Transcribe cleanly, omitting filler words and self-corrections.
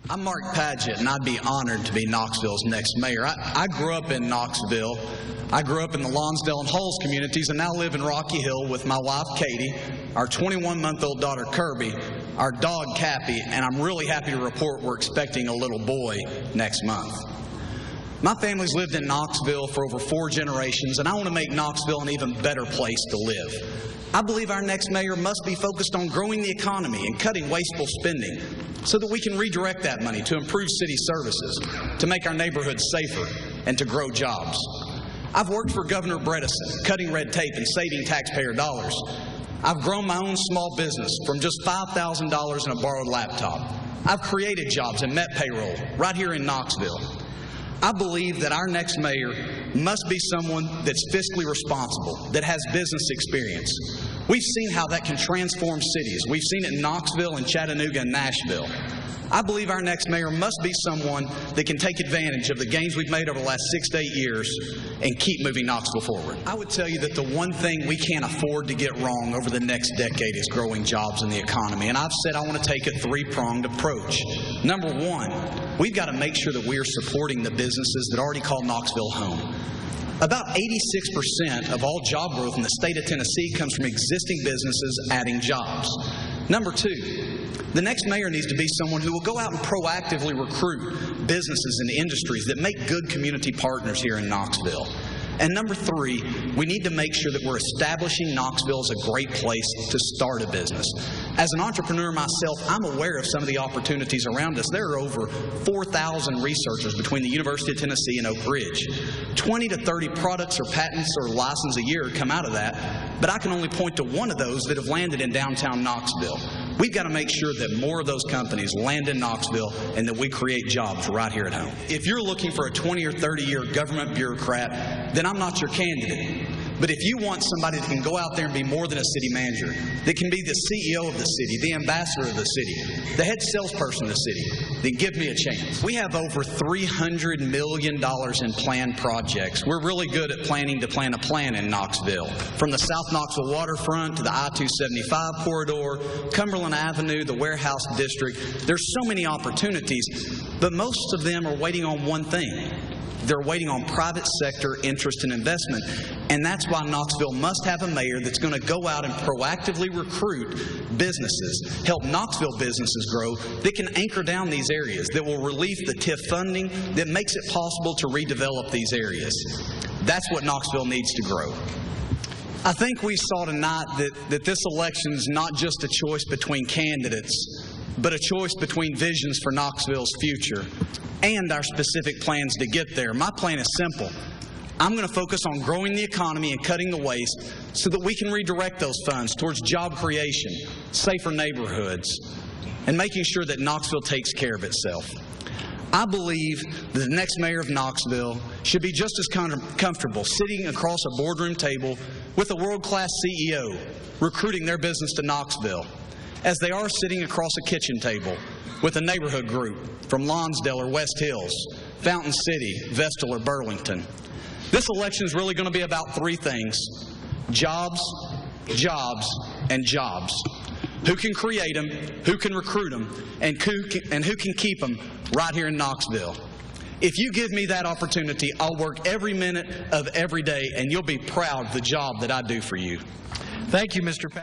I'm Mark Padgett, and I'd be honored to be Knoxville's next mayor. I grew up in Knoxville. I grew up in the Lonsdale and Hulls communities and now live in Rocky Hill with my wife, Katie, our 21-month-old daughter, Kirby, our dog, Cappy, and I'm really happy to report we're expecting a little boy next month. My family's lived in Knoxville for over 4 generations, and I want to make Knoxville an even better place to live. I believe our next mayor must be focused on growing the economy and cutting wasteful spending so that we can redirect that money to improve city services, to make our neighborhoods safer, and to grow jobs. I've worked for Governor Bredesen, cutting red tape and saving taxpayer dollars. I've grown my own small business from just $5,000 and a borrowed laptop. I've created jobs and met payroll right here in Knoxville. I believe that our next mayor must be someone that's fiscally responsible, that has business experience. We've seen how that can transform cities. We've seen it in Knoxville and Chattanooga and Nashville. I believe our next mayor must be someone that can take advantage of the gains we've made over the last 6 to 8 years and keep moving Knoxville forward. I would tell you that the one thing we can't afford to get wrong over the next decade is growing jobs in the economy. And I've said I want to take a 3-pronged approach. Number 1, we've got to make sure that we are supporting the businesses that already call Knoxville home. About 86% of all job growth in the state of Tennessee comes from existing businesses adding jobs. Number 2, the next mayor needs to be someone who will go out and proactively recruit businesses and industries that make good community partners here in Knoxville. And number 3, we need to make sure that we're establishing Knoxville as a great place to start a business. As an entrepreneur myself, I'm aware of some of the opportunities around us. There are over 4,000 researchers between the University of Tennessee and Oak Ridge. 20 to 30 products or patents or licenses a year come out of that, but I can only point to one of those that have landed in downtown Knoxville. We've got to make sure that more of those companies land in Knoxville and that we create jobs right here at home. If you're looking for a 20 or 30-year government bureaucrat, then I'm not your candidate. But if you want somebody that can go out there and be more than a city manager, that can be the CEO of the city, the ambassador of the city, the head salesperson of the city, then give me a chance. We have over $300 million in planned projects. We're really good at planning to plan a plan in Knoxville. From the South Knoxville waterfront to the I-275 corridor, Cumberland Avenue, the warehouse district. There's so many opportunities, but most of them are waiting on one thing. They're waiting on private sector interest and investment. And that's why Knoxville must have a mayor that's going to go out and proactively recruit businesses, help Knoxville businesses grow, that can anchor down these areas, that will relieve the TIF funding, that makes it possible to redevelop these areas. That's what Knoxville needs to grow. I think we saw tonight that this election is not just a choice between candidates, but a choice between visions for Knoxville's future and our specific plans to get there. My plan is simple. I'm going to focus on growing the economy and cutting the waste so that we can redirect those funds towards job creation, safer neighborhoods, and making sure that Knoxville takes care of itself. I believe that the next mayor of Knoxville should be just as comfortable sitting across a boardroom table with a world-class CEO recruiting their business to Knoxville as they are sitting across a kitchen table with a neighborhood group from Lonsdale or West Hills, Fountain City, Vestal, or Burlington. This election is really going to be about 3 things: jobs, jobs, and jobs. Who can create them, who can recruit them, and who can keep them right here in Knoxville. If you give me that opportunity, I'll work every minute of every day, and you'll be proud of the job that I do for you. Thank you, Mr. Pat.